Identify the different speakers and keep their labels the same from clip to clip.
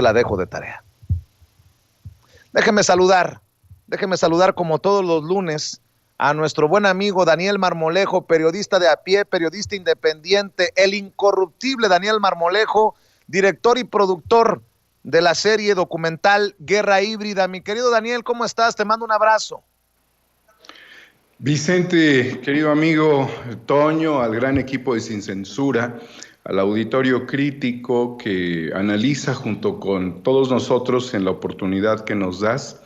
Speaker 1: la dejo de tarea. Déjeme saludar como todos los lunes a nuestro buen amigo Daniel Marmolejo, periodista de a pie, periodista independiente, el incorruptible Daniel Marmolejo, director y productor de la serie documental Guerra Híbrida. Mi querido Daniel, ¿cómo estás? Te mando un abrazo.
Speaker 2: Vicente, querido amigo Toño, al gran equipo de Sin Censura, al auditorio crítico que analiza junto con todos nosotros en la oportunidad que nos das,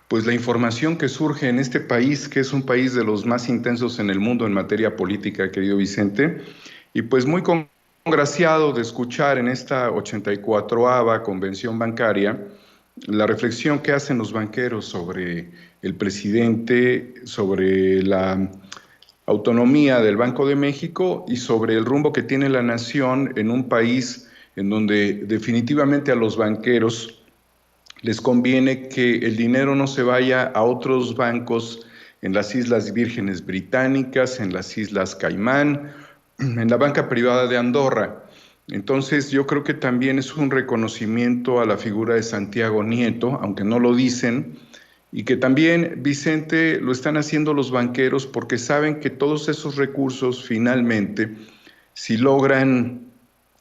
Speaker 2: pues la información que surge en este país, que es un país de los más intensos en el mundo en materia política, querido Vicente, y pues muy congraciado de escuchar en esta 84ª convención bancaria la reflexión que hacen los banqueros sobre el presidente, sobre la autonomía del Banco de México y sobre el rumbo que tiene la nación en un país en donde definitivamente a los banqueros les conviene que el dinero no se vaya a otros bancos en las Islas Vírgenes Británicas, en las Islas Caimán, en la banca privada de Andorra. Entonces yo creo que también es un reconocimiento a la figura de Santiago Nieto, aunque no lo dicen, y que también, Vicente, lo están haciendo los banqueros porque saben que todos esos recursos finalmente, si logran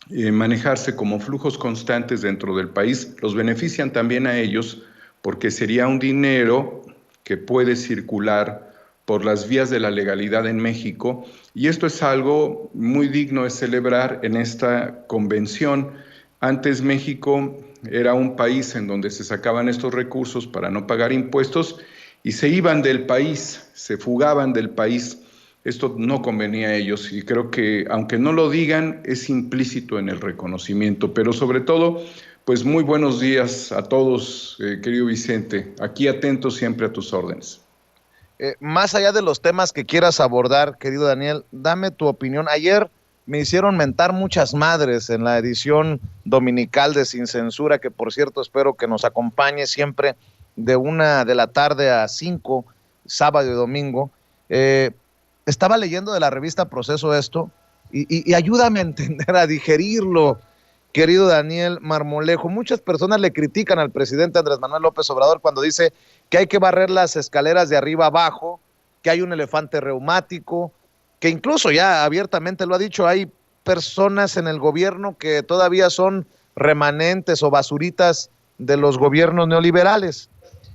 Speaker 2: manejarse como flujos constantes dentro del país, los benefician también a ellos porque sería un dinero que puede circular por las vías de la legalidad en México, y esto es algo muy digno de celebrar en esta convención. Antes México era un país en donde se sacaban estos recursos para no pagar impuestos y se iban del país, se fugaban del país. Esto no convenía a ellos y creo que, aunque no lo digan, es implícito en el reconocimiento. Pero sobre todo, pues muy buenos días a todos, querido Vicente. Aquí atento siempre a tus órdenes.
Speaker 1: Más allá de los temas que quieras abordar, querido Daniel, dame tu opinión. Ayer me hicieron mentar muchas madres en la edición dominical de Sin Censura, que por cierto espero que nos acompañe siempre de 1 de la tarde a 5, sábado y domingo. Estaba leyendo de la revista Proceso esto y ayúdame a entender, a digerirlo, querido Daniel Marmolejo. Muchas personas le critican al presidente Andrés Manuel López Obrador cuando dice que hay que barrer las escaleras de arriba abajo, que hay un elefante reumático, que incluso ya abiertamente lo ha dicho, hay personas en el gobierno que todavía son remanentes o basuritas de los gobiernos neoliberales.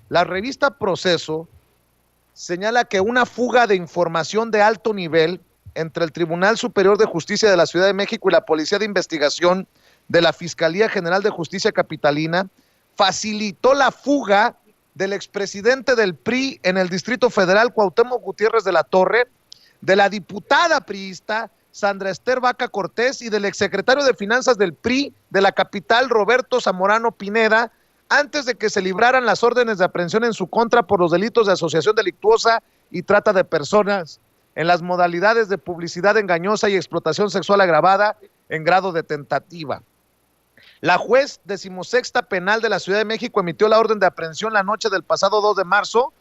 Speaker 1: La revista Proceso señala que una fuga de información de alto nivel entre el Tribunal Superior de Justicia de la Ciudad de México y la Policía de Investigación de la Fiscalía General de Justicia Capitalina facilitó la fuga del expresidente del PRI en el Distrito Federal, Cuauhtémoc Gutiérrez de la Torre, de la diputada priista Sandra Esther Vaca Cortés y del exsecretario de Finanzas del PRI de la capital, Roberto Zamorano Pineda, antes de que se libraran las órdenes de aprehensión en su contra por los delitos de asociación delictuosa y trata de personas en las modalidades de publicidad engañosa y explotación sexual agravada en grado de tentativa. La juez 16ª Penal de la Ciudad de México emitió la orden de aprehensión la noche del pasado 2 de marzo,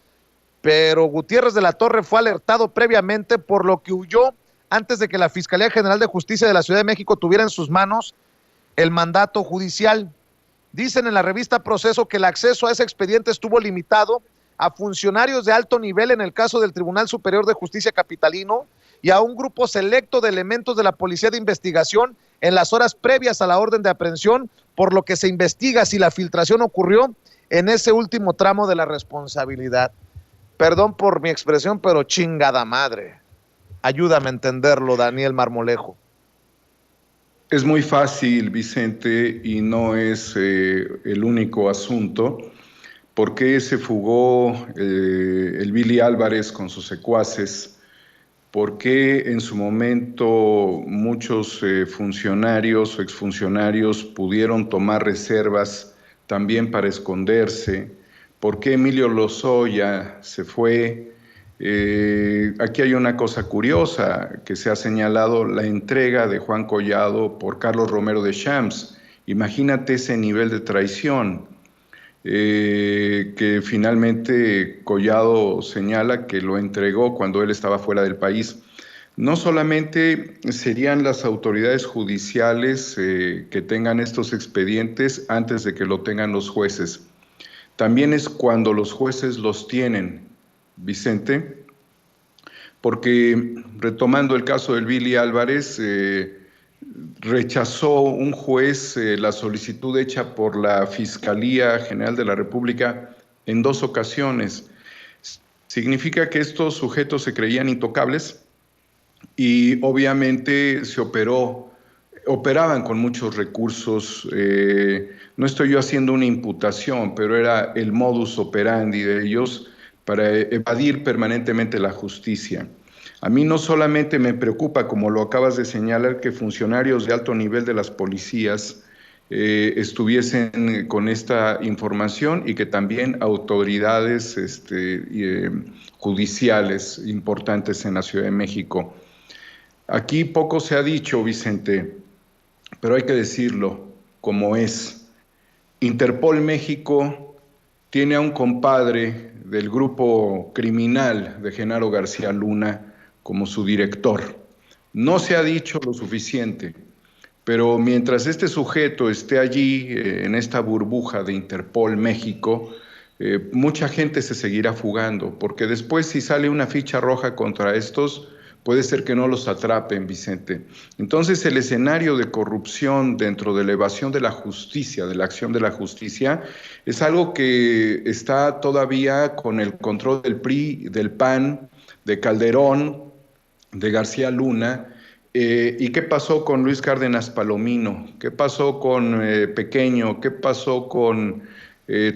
Speaker 1: pero Gutiérrez de la Torre fue alertado previamente, por lo que huyó antes de que la Fiscalía General de Justicia de la Ciudad de México tuviera en sus manos el mandato judicial. Dicen en la revista Proceso que el acceso a ese expediente estuvo limitado a funcionarios de alto nivel en el caso del Tribunal Superior de Justicia Capitalino y a un grupo selecto de elementos de la Policía de Investigación en las horas previas a la orden de aprehensión, por lo que se investiga si la filtración ocurrió en ese último tramo de la responsabilidad. Perdón por mi expresión, pero chingada madre. Ayúdame a entenderlo, Daniel Marmolejo.
Speaker 2: Es muy fácil, Vicente, y no es el único asunto. ¿Por qué se fugó el Billy Álvarez con sus secuaces? ¿Por qué en su momento muchos funcionarios o exfuncionarios pudieron tomar reservas también para esconderse? ¿Por qué Emilio Lozoya se fue? Aquí hay una cosa curiosa que se ha señalado: la entrega de Juan Collado por Carlos Romero de Champs. Imagínate ese nivel de traición. Que finalmente Collado señala que lo entregó cuando él estaba fuera del país. No solamente serían las autoridades judiciales que tengan estos expedientes antes de que lo tengan los jueces, también es cuando los jueces los tienen, Vicente, porque retomando el caso del Billy Álvarez, rechazó un juez la solicitud hecha por la Fiscalía General de la República en 2 ocasiones. Significa que estos sujetos se creían intocables y obviamente operaban con muchos recursos. No estoy yo haciendo una imputación, pero era el modus operandi de ellos para evadir permanentemente la justicia. A mí no solamente me preocupa, como lo acabas de señalar, que funcionarios de alto nivel de las policías estuviesen con esta información y que también autoridades judiciales importantes en la Ciudad de México. Aquí poco se ha dicho, Vicente, pero hay que decirlo como es. Interpol México tiene a un compadre del grupo criminal de Genaro García Luna como su director. No se ha dicho lo suficiente, pero mientras este sujeto esté allí, en esta burbuja de Interpol México, mucha gente se seguirá fugando, porque después si sale una ficha roja contra estos, puede ser que no los atrapen, Vicente. Entonces el escenario de corrupción dentro de la evasión de la justicia, de la acción de la justicia, es algo que está todavía con el control del PRI, del PAN, de Calderón, de García Luna. ¿Y qué pasó con Luis Cárdenas Palomino? ¿Qué pasó con Pequeño? ¿Qué pasó con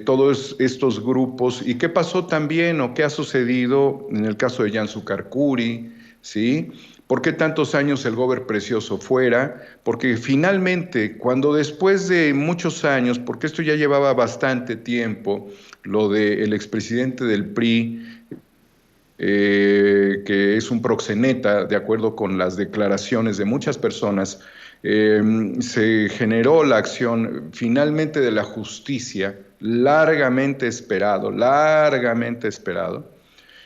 Speaker 2: todos estos grupos? ¿Y qué pasó también o qué ha sucedido en el caso de Jansu Carcuri? ¿Sí? ¿Por qué tantos años el Gober Precioso fuera? Porque finalmente, cuando después de muchos años, porque esto ya llevaba bastante tiempo, lo del expresidente del PRI, que es un proxeneta, de acuerdo con las declaraciones de muchas personas, se generó la acción finalmente de la justicia, largamente esperado,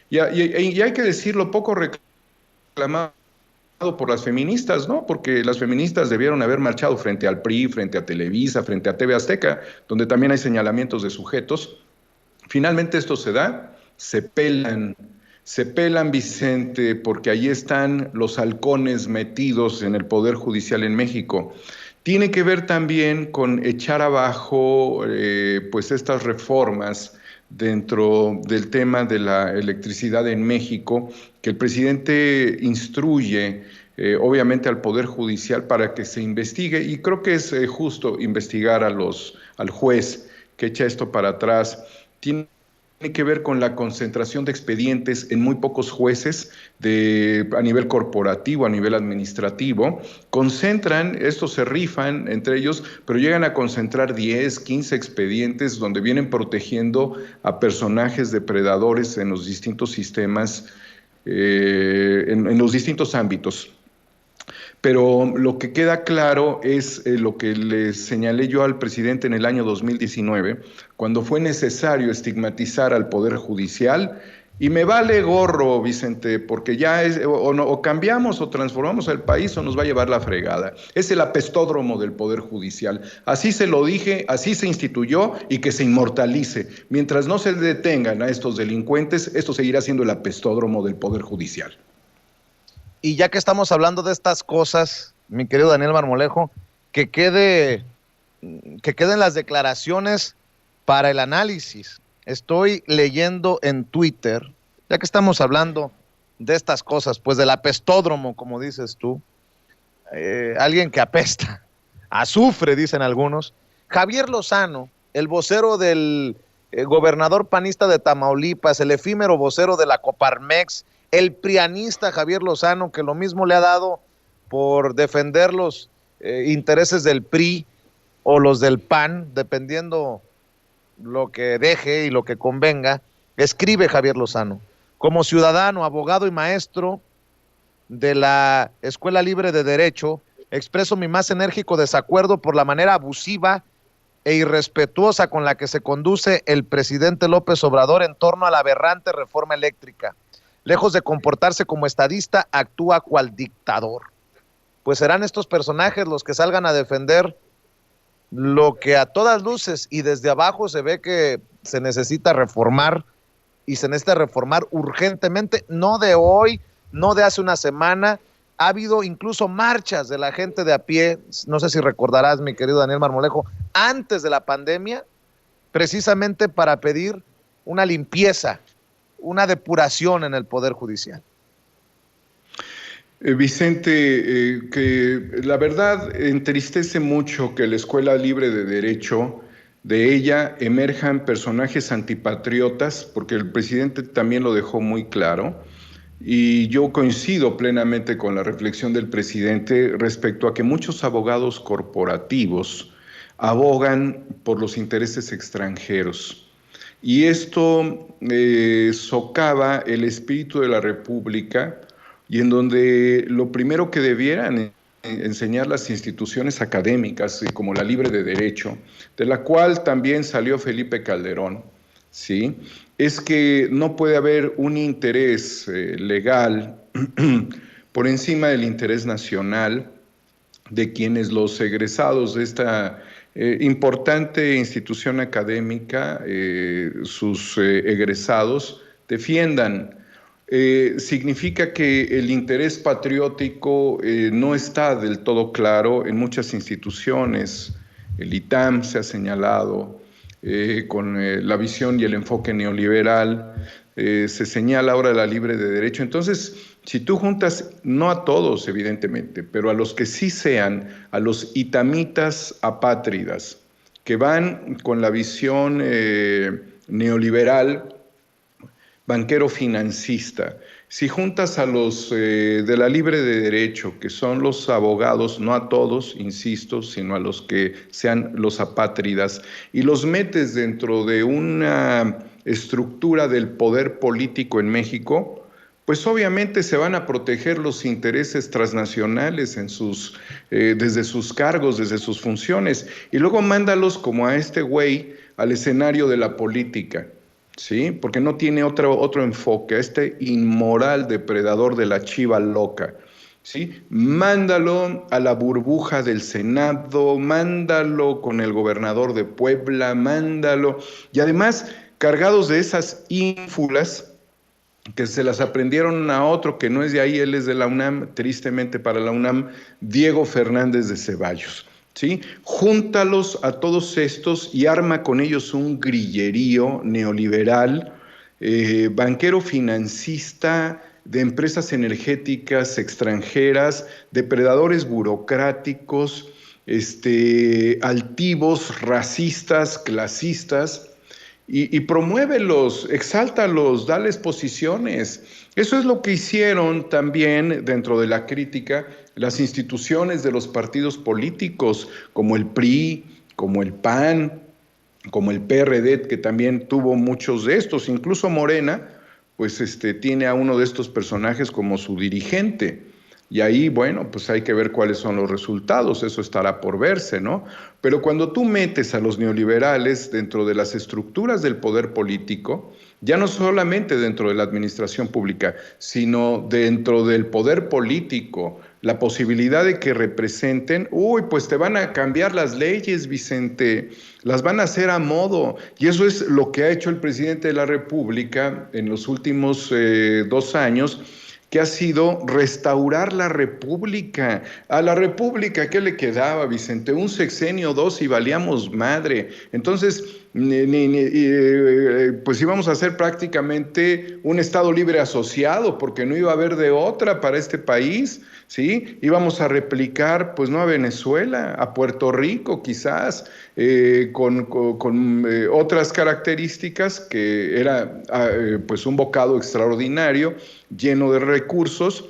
Speaker 2: y hay que decirlo, poco reclamado por las feministas, ¿no? Porque las feministas debieron haber marchado frente al PRI, frente a Televisa, frente a TV Azteca, donde también hay señalamientos de sujetos. Finalmente esto se da, se pelan, Vicente, porque allí están los halcones metidos en el Poder Judicial en México. Tiene que ver también con echar abajo pues estas reformas dentro del tema de la electricidad en México, que el presidente instruye obviamente al Poder Judicial para que se investigue, y creo que es justo investigar al juez que echa esto para atrás. Tiene que ver con la concentración de expedientes en muy pocos jueces a nivel corporativo, a nivel administrativo. Concentran, estos se rifan entre ellos, pero llegan a concentrar 10, 15 expedientes donde vienen protegiendo a personajes depredadores en los distintos sistemas, en los distintos ámbitos. Pero lo que queda claro es lo que le señalé yo al presidente en el año 2019, cuando fue necesario estigmatizar al Poder Judicial, y me vale gorro, Vicente, porque ya o cambiamos o transformamos el país o nos va a llevar la fregada. Es el apestódromo del Poder Judicial. Así se lo dije, así se instituyó, y que se inmortalice. Mientras no se detengan a estos delincuentes, esto seguirá siendo el apestódromo del Poder Judicial.
Speaker 1: Y ya que estamos hablando de estas cosas, mi querido Daniel Marmolejo, que queden las declaraciones para el análisis. Estoy leyendo en Twitter, ya que estamos hablando de estas cosas, pues del apestódromo, como dices tú, alguien que apesta, azufre, dicen algunos. Javier Lozano, el vocero del gobernador panista de Tamaulipas, el efímero vocero de la Coparmex, el prianista Javier Lozano, que lo mismo le ha dado por defender los intereses del PRI o los del PAN, dependiendo lo que deje y lo que convenga. Escribe Javier Lozano: como ciudadano, abogado y maestro de la Escuela Libre de Derecho, expreso mi más enérgico desacuerdo por la manera abusiva e irrespetuosa con la que se conduce el presidente López Obrador en torno a la aberrante reforma eléctrica. Lejos de comportarse como estadista, actúa cual dictador. Pues serán estos personajes los que salgan a defender lo que a todas luces y desde abajo se ve que se necesita reformar, y se necesita reformar urgentemente, no de hoy, no de hace una semana. Ha habido incluso marchas de la gente de a pie, no sé si recordarás, mi querido Daniel Marmolejo, antes de la pandemia, precisamente para pedir una limpieza, una depuración en el Poder Judicial.
Speaker 2: Vicente, que la verdad entristece mucho que la Escuela Libre de Derecho, de ella emerjan personajes antipatriotas, porque el presidente también lo dejó muy claro, y yo coincido plenamente con la reflexión del presidente respecto a que muchos abogados corporativos abogan por los intereses extranjeros. Y esto socava el espíritu de la República, y en donde lo primero que debieran enseñar las instituciones académicas, como la Libre de Derecho, de la cual también salió Felipe Calderón, ¿sí?, es que no puede haber un interés legal por encima del interés nacional de quienes los egresados de esta importante institución académica, sus egresados, defiendan. Significa que el interés patriótico no está del todo claro en muchas instituciones. El ITAM se ha señalado con la visión y el enfoque neoliberal, se señala ahora la Libre de Derecho. Entonces, si tú juntas, no a todos evidentemente, pero a los que sí sean, a los itamitas apátridas, que van con la visión neoliberal, banquero financista, si juntas a los de la Libre de Derecho, que son los abogados, no a todos, insisto, sino a los que sean los apátridas, y los metes dentro de una estructura del poder político en México, pues obviamente se van a proteger los intereses transnacionales en desde sus cargos, desde sus funciones, y luego mándalos como a este güey al escenario de la política, ¿sí? Porque no tiene otro enfoque, este inmoral depredador de la chiva loca, ¿sí? Mándalo a la burbuja del Senado, mándalo con el gobernador de Puebla, mándalo, y además cargados de esas ínfulas que se las aprendieron a otro que no es de ahí, él es de la UNAM, tristemente para la UNAM, Diego Fernández de Ceballos, ¿sí? Júntalos a todos estos y arma con ellos un grillerío neoliberal, banquero financista, de empresas energéticas extranjeras, depredadores burocráticos, altivos, racistas, clasistas, y promuévelos, exáltalos, dales posiciones. Eso es lo que hicieron también dentro de la crítica las instituciones de los partidos políticos, como el PRI, como el PAN, como el PRD, que también tuvo muchos de estos, incluso Morena, pues tiene a uno de estos personajes como su dirigente. Y ahí, bueno, pues hay que ver cuáles son los resultados, eso estará por verse, ¿no? Pero cuando tú metes a los neoliberales dentro de las estructuras del poder político, ya no solamente dentro de la administración pública, sino dentro del poder político, la posibilidad de que representen, pues te van a cambiar las leyes, Vicente, las van a hacer a modo. Y eso es lo que ha hecho el presidente de la República en los últimos 2 años, que ha sido restaurar la República. A la República, ¿qué le quedaba, Vicente? Un sexenio o 2 y valíamos madre. Entonces, pues íbamos a ser prácticamente un Estado libre asociado, porque no iba a haber de otra para este país, ¿sí? Íbamos a replicar, pues no a Venezuela, a Puerto Rico quizás, con otras características, que era pues un bocado extraordinario, lleno de recursos,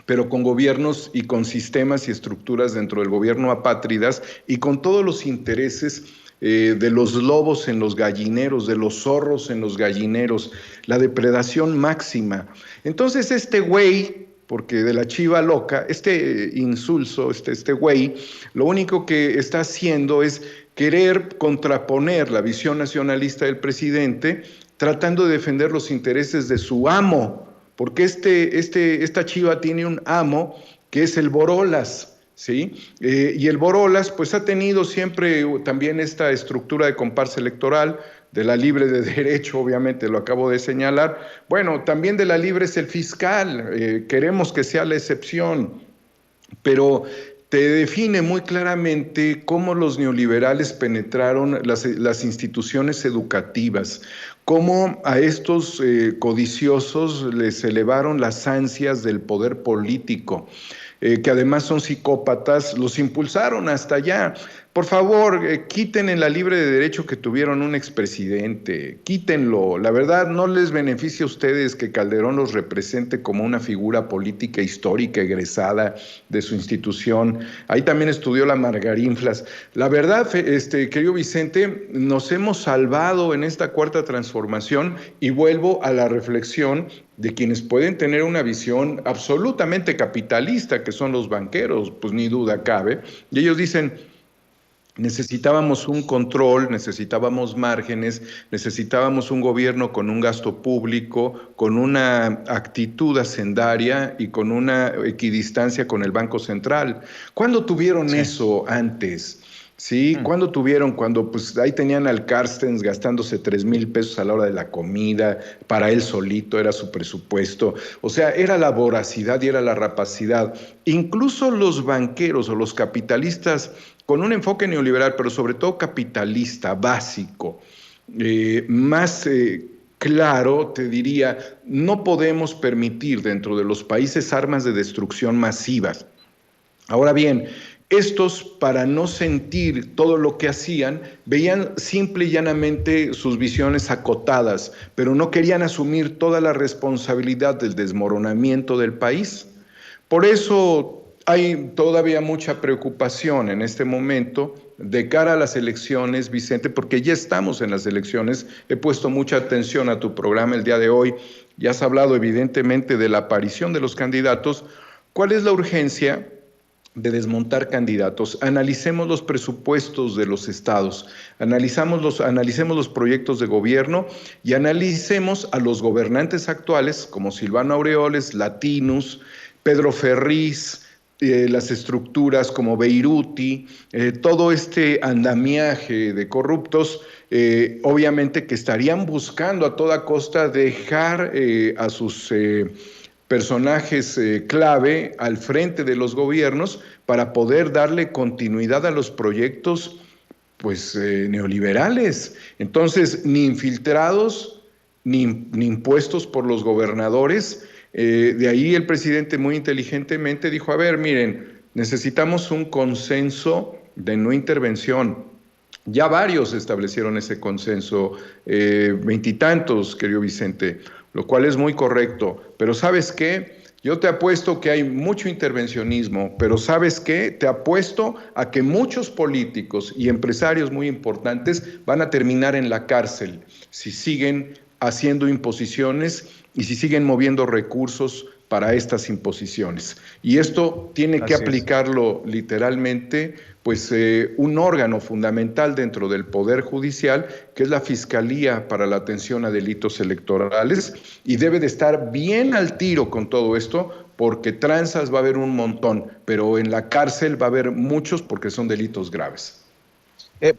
Speaker 2: pero con gobiernos y con sistemas y estructuras dentro del gobierno apátridas y con todos los intereses de los lobos en los gallineros, de los zorros en los gallineros, la depredación máxima. Entonces este güey, porque de la chiva loca, este insulso, este güey, lo único que está haciendo es querer contraponer la visión nacionalista del presidente, tratando de defender los intereses de su amo, porque esta chiva tiene un amo que es el Borolas, ¿sí? Y el Borolas pues ha tenido siempre también esta estructura de comparsa electoral, de la libre de derecho, obviamente lo acabo de señalar. Bueno, también de la libre es el fiscal, queremos que sea la excepción, pero te define muy claramente cómo los neoliberales penetraron las instituciones educativas, cómo a estos codiciosos les elevaron las ansias del poder político, que además son psicópatas, los impulsaron hasta allá. Por favor, quiten en la libre de derecho que tuvieron un expresidente, quítenlo. La verdad, no les beneficia a ustedes que Calderón los represente como una figura política histórica egresada de su institución. Ahí también estudió la Margarinflas. La verdad, querido Vicente, nos hemos salvado en esta cuarta transformación y vuelvo a la reflexión de quienes pueden tener una visión absolutamente capitalista, que son los banqueros, pues ni duda cabe, y ellos dicen: necesitábamos un control, necesitábamos márgenes, necesitábamos un gobierno con un gasto público, con una actitud hacendaria y con una equidistancia con el Banco Central. ¿Cuándo tuvieron eso antes? ¿Sí? ¿Cuándo tuvieron? Cuando pues ahí tenían al Carstens gastándose 3,000 pesos a la hora de la comida, para él solito, era su presupuesto. O sea, era la voracidad y era la rapacidad. Incluso los banqueros o los capitalistas con un enfoque neoliberal, pero sobre todo capitalista, básico, más claro, te diría, no podemos permitir dentro de los países armas de destrucción masivas. Ahora bien, estos, para no sentir todo lo que hacían, veían simple y llanamente sus visiones acotadas, pero no querían asumir toda la responsabilidad del desmoronamiento del país. Por eso hay todavía mucha preocupación en este momento de cara a las elecciones, Vicente, porque ya estamos en las elecciones. He puesto mucha atención a tu programa el día de hoy y has hablado evidentemente de la aparición de los candidatos. ¿Cuál es la urgencia de desmontar candidatos? Analicemos los presupuestos de los estados, analicemos los proyectos de gobierno y analicemos a los gobernantes actuales como Silvano Aureoles, Latinus, Pedro Ferriz, las estructuras como Beiruti, todo este andamiaje de corruptos, obviamente que estarían buscando a toda costa dejar a sus personajes clave al frente de los gobiernos para poder darle continuidad a los proyectos pues neoliberales. Entonces, ni infiltrados, ni impuestos por los gobernadores. De ahí el presidente muy inteligentemente dijo: a ver, miren, necesitamos un consenso de no intervención. Ya varios establecieron ese consenso, 20 y tantos, querido Vicente, lo cual es muy correcto. Pero ¿sabes qué? Yo te apuesto que hay mucho intervencionismo, pero ¿sabes qué? Te apuesto a que muchos políticos y empresarios muy importantes van a terminar en la cárcel si siguen haciendo imposiciones y si siguen moviendo recursos para estas imposiciones. Y esto tiene que aplicarlo literalmente, pues un órgano fundamental dentro del Poder Judicial, que es la Fiscalía para la Atención a Delitos Electorales, y debe de estar bien al tiro con todo esto, porque tranzas va a haber un montón, pero en la cárcel va a haber muchos porque son delitos graves.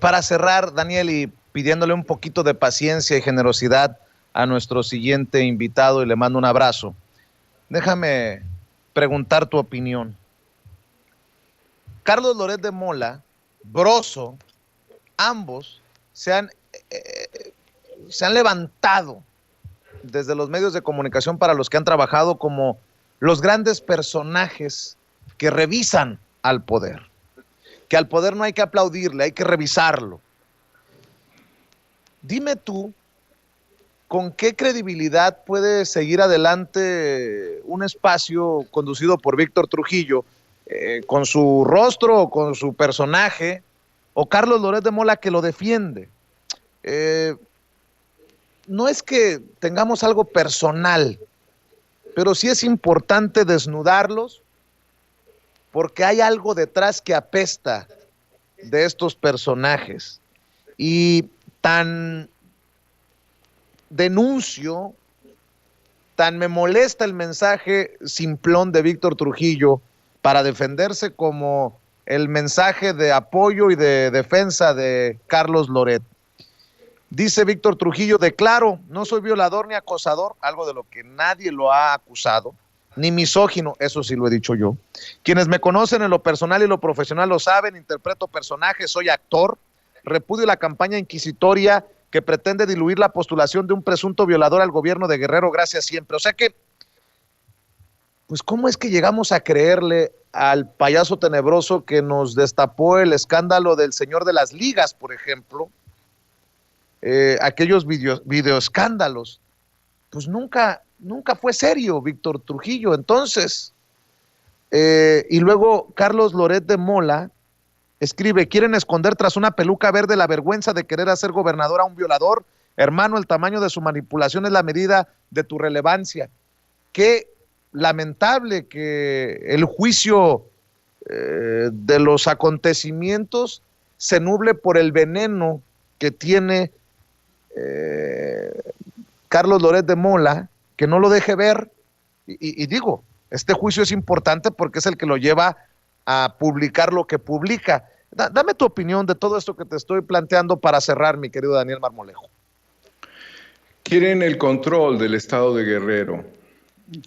Speaker 1: Para cerrar, Daniel, y pidiéndole un poquito de paciencia y generosidad a nuestro siguiente invitado, y le mando un abrazo, déjame preguntar tu opinión. Carlos Loret de Mola, Broso, ambos se han levantado desde los medios de comunicación para los que han trabajado como los grandes personajes que revisan al poder. Que al poder no hay que aplaudirle, hay que revisarlo. Dime tú, ¿con qué credibilidad puede seguir adelante un espacio conducido por Víctor Trujillo, con su rostro, con su personaje, o Carlos Loret de Mola que lo defiende? No es que tengamos algo personal, pero sí es importante desnudarlos, porque hay algo detrás que apesta de estos personajes. Y tan denuncio Tan me molesta el mensaje simplón de Víctor Trujillo para defenderse como el mensaje de apoyo y de defensa de Carlos Loret. Dice Víctor Trujillo: declaro, no soy violador ni acosador, algo de lo que nadie lo ha acusado, ni misógino, eso sí lo he dicho yo. Quienes me conocen en lo personal y lo profesional lo saben, interpreto personajes, soy actor, repudio la campaña inquisitoria que pretende diluir la postulación de un presunto violador al gobierno de Guerrero, gracias siempre. O sea que, pues, ¿cómo es que llegamos a creerle al payaso tenebroso que nos destapó el escándalo del señor de las ligas, por ejemplo? Aquellos videoescándalos, pues nunca fue serio Víctor Trujillo. Entonces, y luego Carlos Loret de Mola escribe: quieren esconder tras una peluca verde la vergüenza de querer hacer gobernador a un violador. Hermano, el tamaño de su manipulación es la medida de tu relevancia. Qué lamentable que el juicio de los acontecimientos se nuble por el veneno que tiene Carlos Loret de Mola, que no lo deje ver. Y digo, este juicio es importante porque es el que lo lleva a publicar lo que publica. Dame tu opinión de todo esto que te estoy planteando para cerrar, mi querido Daniel Marmolejo.
Speaker 2: Quieren el control del estado de Guerrero.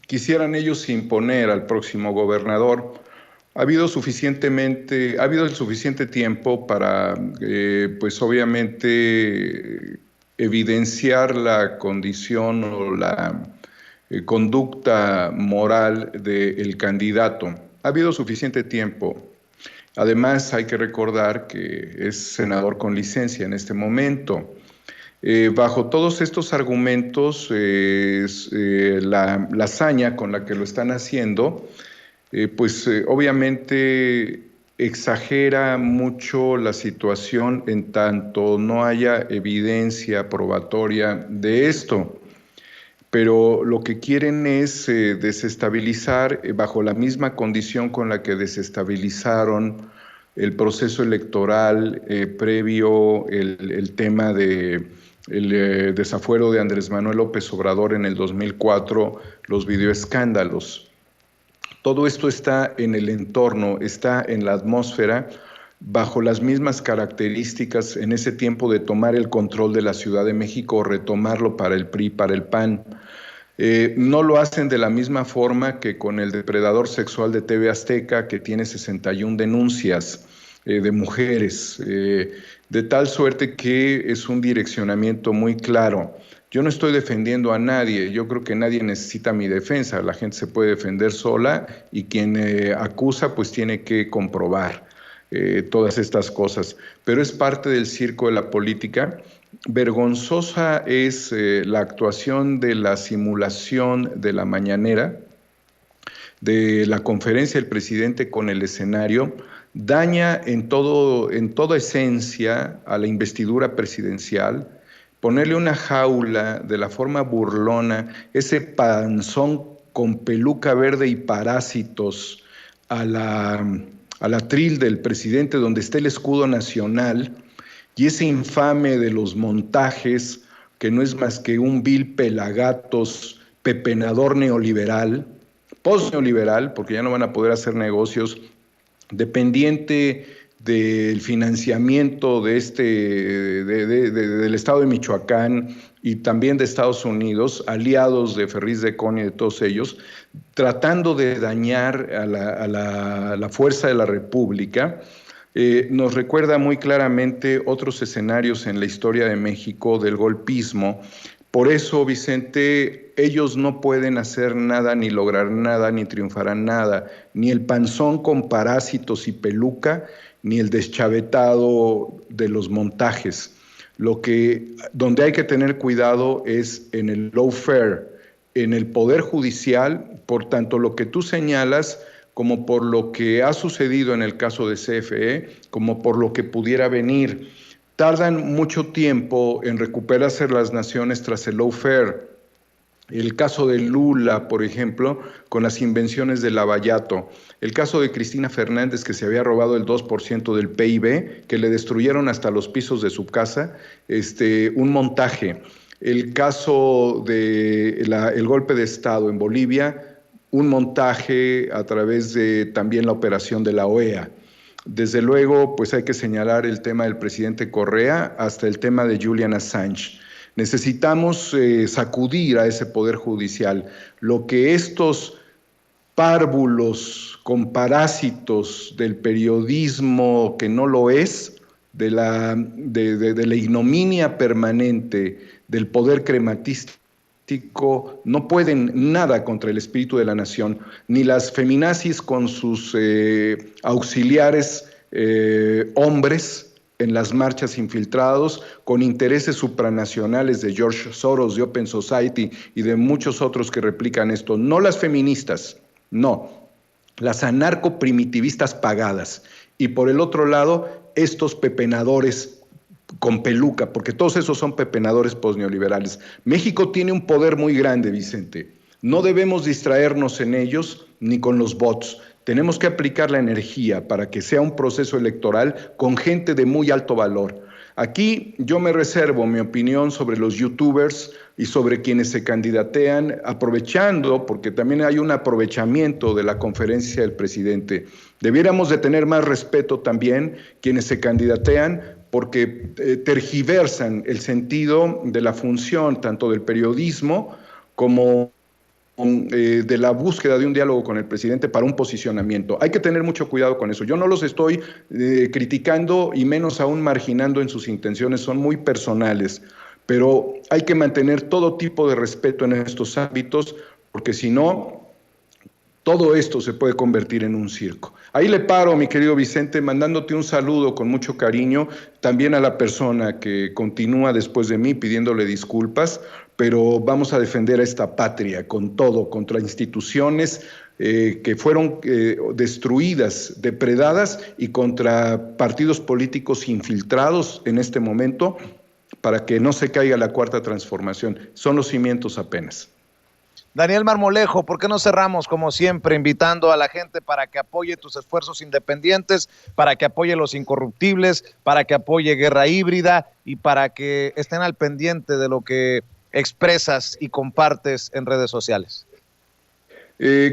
Speaker 2: Quisieran ellos imponer al próximo gobernador. Ha habido el suficiente tiempo para, pues obviamente, evidenciar la condición o la conducta moral del candidato. Ha habido suficiente tiempo. Además, hay que recordar que es senador con licencia en este momento. Bajo todos estos argumentos, la hazaña con la que lo están haciendo, obviamente exagera mucho la situación en tanto no haya evidencia probatoria de esto. Pero lo que quieren es desestabilizar bajo la misma condición con la que desestabilizaron el proceso electoral previo el tema de el desafuero de Andrés Manuel López Obrador en el 2004, los videoescándalos. Todo esto está en el entorno, está en la atmósfera, bajo las mismas características en ese tiempo de tomar el control de la Ciudad de México o retomarlo para el PRI, para el PAN. No lo hacen de la misma forma que con el depredador sexual de TV Azteca, que tiene 61 denuncias de mujeres, de tal suerte que es un direccionamiento muy claro. Yo no estoy defendiendo a nadie, yo creo que nadie necesita mi defensa, la gente se puede defender sola y quien acusa pues tiene que comprobar todas estas cosas, pero es parte del circo de la política. Vergonzosa es la actuación de la simulación de la mañanera, de la conferencia del presidente con el escenario, daña en toda esencia a la investidura presidencial. Ponerle una jaula de la forma burlona, ese panzón con peluca verde y parásitos a la atril del presidente donde está el escudo nacional, y ese infame de los montajes, que no es más que un vil pelagatos, pepenador neoliberal, post-neoliberal, porque ya no van a poder hacer negocios, dependiente del financiamiento del estado de Michoacán y también de Estados Unidos, aliados de Ferriz de Con y de todos ellos, tratando de dañar a la fuerza de la República. Nos recuerda muy claramente otros escenarios en la historia de México del golpismo. Por eso, Vicente, ellos no pueden hacer nada, ni lograr nada, ni triunfarán nada, ni el panzón con parásitos y peluca, ni el deschavetado de los montajes. Donde hay que tener cuidado es en el lawfare, en el Poder Judicial, por tanto lo que tú señalas, como por lo que ha sucedido en el caso de CFE, como por lo que pudiera venir. Tardan mucho tiempo en recuperarse las naciones tras el lawfare. El caso de Lula, por ejemplo, con las invenciones de Lavallato. El caso de Cristina Fernández, que se había robado el 2% del PIB, que le destruyeron hasta los pisos de su casa, un montaje. El caso del golpe de Estado en Bolivia, un montaje a través de también la operación de la OEA. Desde luego, pues hay que señalar el tema del presidente Correa hasta el tema de Julian Assange. Necesitamos sacudir a ese poder judicial. Lo que estos párvulos con parásitos del periodismo que no lo es, de la ignominia permanente del poder crematístico, no pueden nada contra el espíritu de la nación, ni las feminazis con sus auxiliares hombres en las marchas infiltrados, con intereses supranacionales de George Soros, de Open Society y de muchos otros que replican esto. No las feministas, no, las anarcoprimitivistas pagadas. Y por el otro lado, estos pepenadores con peluca, porque todos esos son pepenadores posneoliberales. México tiene un poder muy grande, Vicente. No debemos distraernos en ellos ni con los bots. Tenemos que aplicar la energía para que sea un proceso electoral con gente de muy alto valor. Aquí yo me reservo mi opinión sobre los youtubers y sobre quienes se candidatean, aprovechando, porque también hay un aprovechamiento de la conferencia del presidente. Debiéramos de tener más respeto también quienes se candidatean, porque tergiversan el sentido de la función tanto del periodismo como de la búsqueda de un diálogo con el presidente para un posicionamiento. Hay que tener mucho cuidado con eso. Yo no los estoy criticando y menos aún marginando en sus intenciones, son muy personales, pero hay que mantener todo tipo de respeto en estos ámbitos, porque si no, todo esto se puede convertir en un circo. Ahí le paro, mi querido Vicente, mandándote un saludo con mucho cariño, también a la persona que continúa después de mí pidiéndole disculpas, pero vamos a defender a esta patria con todo, contra instituciones que fueron destruidas, depredadas, y contra partidos políticos infiltrados en este momento, para que no se caiga la cuarta transformación. Son los cimientos apenas.
Speaker 1: Daniel Marmolejo, ¿por qué no cerramos como siempre invitando a la gente para que apoye tus esfuerzos independientes, para que apoye Los Incorruptibles, para que apoye Guerra Híbrida y para que estén al pendiente de lo que expresas y compartes en redes sociales?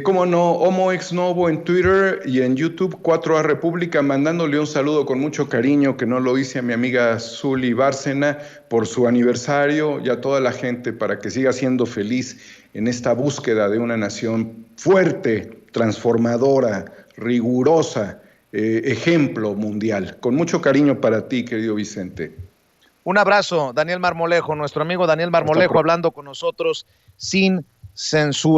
Speaker 2: Cómo no, Homo Ex Novo en Twitter y en YouTube, 4A República, mandándole un saludo con mucho cariño, que no lo hice a mi amiga Zuli Bárcena por su aniversario, y a toda la gente para que siga siendo feliz en esta búsqueda de una nación fuerte, transformadora, rigurosa, ejemplo mundial. Con mucho cariño para ti, querido Vicente.
Speaker 1: Un abrazo, Daniel Marmolejo, nuestro amigo Daniel Marmolejo, hablando con nosotros sin censura.